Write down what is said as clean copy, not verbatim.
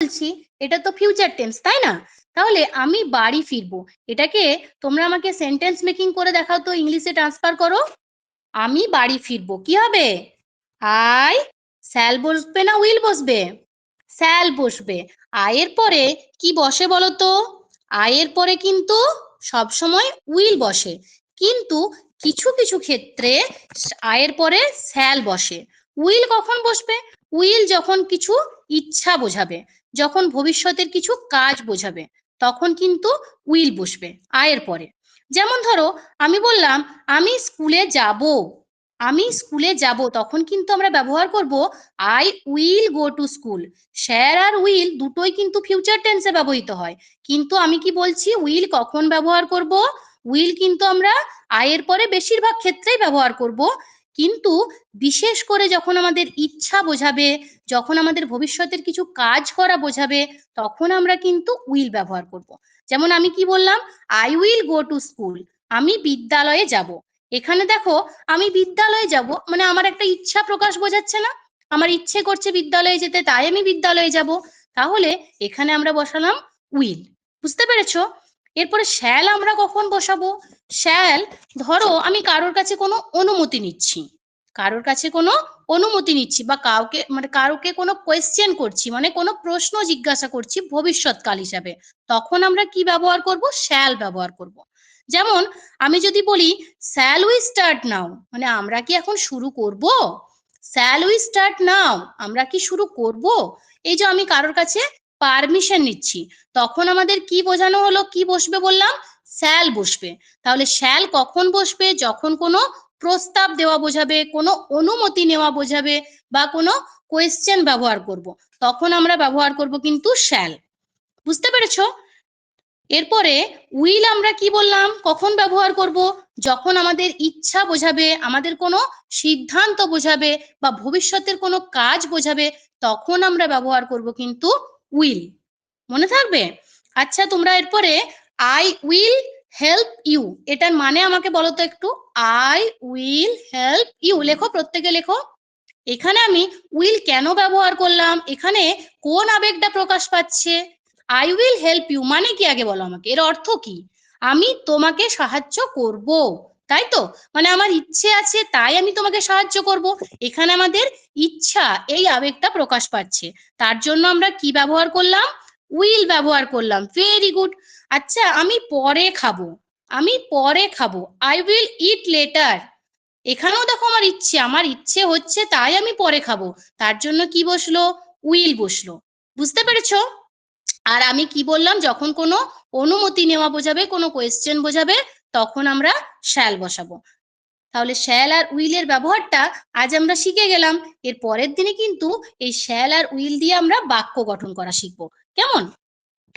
বলছি, এটা তো ফিউচার টেন্স, তাই না? তাহলে আমি বাড়ি ফিরবো, এটাকে তোমরা আমাকে সেন্টেন্স মেকিং করে দেখাও তো, ইংলিশে ট্রান্সফার করো। আমি বাড়ি ফিরবো, কি হবে? আই শ্যাল বসবে না উইল বসবে? শ্যাল বসবে। আয়ের পরে কি বসে বলো তো? আয়ের পরে কিন্তু সবসময় উইল বসে, কিন্তু কিছু কিছু ক্ষেত্রে আয়ের পরে শ্যাল বসে। উইল কখন বসবে? উইল যখন কিছু ইচ্ছা বোঝাবে, যখন ভবিষ্যতের কিছু কাজ বোঝাবে, তখন কিন্তু উইল বসবে আয়ের পরে। যেমন ধরো আমি বললাম আমি স্কুলে যাব, আমি স্কুলে যাব, তখন কিন্তু আমরা ব্যবহার করব I will go to school. Shall আর উইল দুটোই কিন্তু ফিউচার টেন্সে ব্যবহৃত হয়, কিন্তু আমি কি বলছি উইল কখন ব্যবহার করব? উইল কিন্তু আমরা আয়ের পরে বেশিরভাগ ক্ষেত্রেই ব্যবহার করব, কিন্তু বিশেষ করে যখন আমাদের ইচ্ছা বোঝাবে, যখন আমাদের ভবিষ্যতের কিছু কাজ করা বোঝাবে, তখন আমরা কিন্তু উইল ব্যবহার করব। যেমন আমি কি বললাম, I will go to school, আমি বিদ্যালয়ে যাব। এখানে দেখো আমি বিদ্যালয়ে যাব মানে আমার একটা ইচ্ছা প্রকাশ বোঝাচ্ছে না? আমার ইচ্ছে করছে বিদ্যালয়ে যেতে, তাই আমি বিদ্যালয়ে যাব। তাহলে এখানে আমরা বসালাম উইল। বুঝতে পেরেছো? এরপরে শ্যাল আমরা কখন বসাবো? শ্যাল, ধরো আমি কারোর কাছে কোনো অনুমতি নিচ্ছি, কারোর কাছে কোনো অনুমতি নিচ্ছি, বা কাউকে মানে কারোকে কোনো কোয়েশ্চেন করছি, মানে কোনো প্রশ্ন জিজ্ঞাসা করছি ভবিষ্যৎকাল হিসাবে, তখন আমরা কি ব্যবহার করব? শ্যাল ব্যবহার করব। যেমন আমি যদি বলি শ্যাল উই স্টার্ট নাও, মানে আমরা কি এখন শুরু করব? শ্যাল উই স্টার্ট নাও, আমরা কি শুরু করব? এই যে আমি কারোর কাছে পারমিশন নিচ্ছি, তখন আমাদের কি বোঝানো হলো, কি বসবে বললাম? শ্যাল বসবে। তাহলে শ্যাল কখন বসবে? যখন কোনো প্রস্তাব দেওয়া বোঝাবে, কোনো অনুমতি নেওয়া বোঝাবে, বা কোনো কোয়েশ্চেন ব্যবহার করব, তখন আমরা ব্যবহার করব কিন্তু শ্যাল। বুঝতে পেরেছো? এরপরে উইল আমরা কি বললাম কখন ব্যবহার করব? যখন আমাদের ইচ্ছা বোঝাবে, আমাদের কোনো সিদ্ধান্ত বোঝাবে, বা ভবিষ্যতের কোনো কাজ বোঝাবে, তখন আমরা ব্যবহার করব কিন্তু উইল। মনে থাকবে? আচ্ছা তোমরা এরপরে আই উইল হেল্প ইউ, এটার মানে আমাকে বলো তো একটু। আই উইল হেল্প ইউ লেখো, প্রত্যেকে লেখো। এখানে আমি উইল কেন ব্যবহার করলাম? এখানে কোন আবেগটা প্রকাশ পাচ্ছে? আই উইল হেল্প ইউ মানে কি আগে বলো আমাকে, এর অর্থ কি? আমি তোমাকে সাহায্য করব, তাই তো? মানে আমার ইচ্ছে আছে তাই আমি তোমাকে সাহায্য করব। এখানে আমাদের ইচ্ছা, এই আবেগটা প্রকাশ পাচ্ছে, তার জন্য আমরা কি ব্যবহার করলাম? উইল ব্যবহার করলাম। Very good. আচ্ছা আমি পরে খাবো, আমি পরে খাবো, আই উইল ইট লেটার। এখানেও দেখো আমার ইচ্ছে হচ্ছে তাই আমি পরে খাবো, তার জন্য কি বসলো? উইল বসলো। বুঝতে পেরেছো? আর আমি কি বললাম, যখন কোনো অনুমতি নেওয়া বোঝাবে, কোনো কোয়েশ্চেন বোঝাবে, তখন আমরা শ্যাল বসাবো। তাহলে শ্যাল আর উইলের ব্যবহারটা আজ আমরা শিখে গেলাম। এর পরের দিনে কিন্তু এই শ্যাল আর উইল দিয়ে আমরা বাক্য গঠন করা শিখবো। কেমন?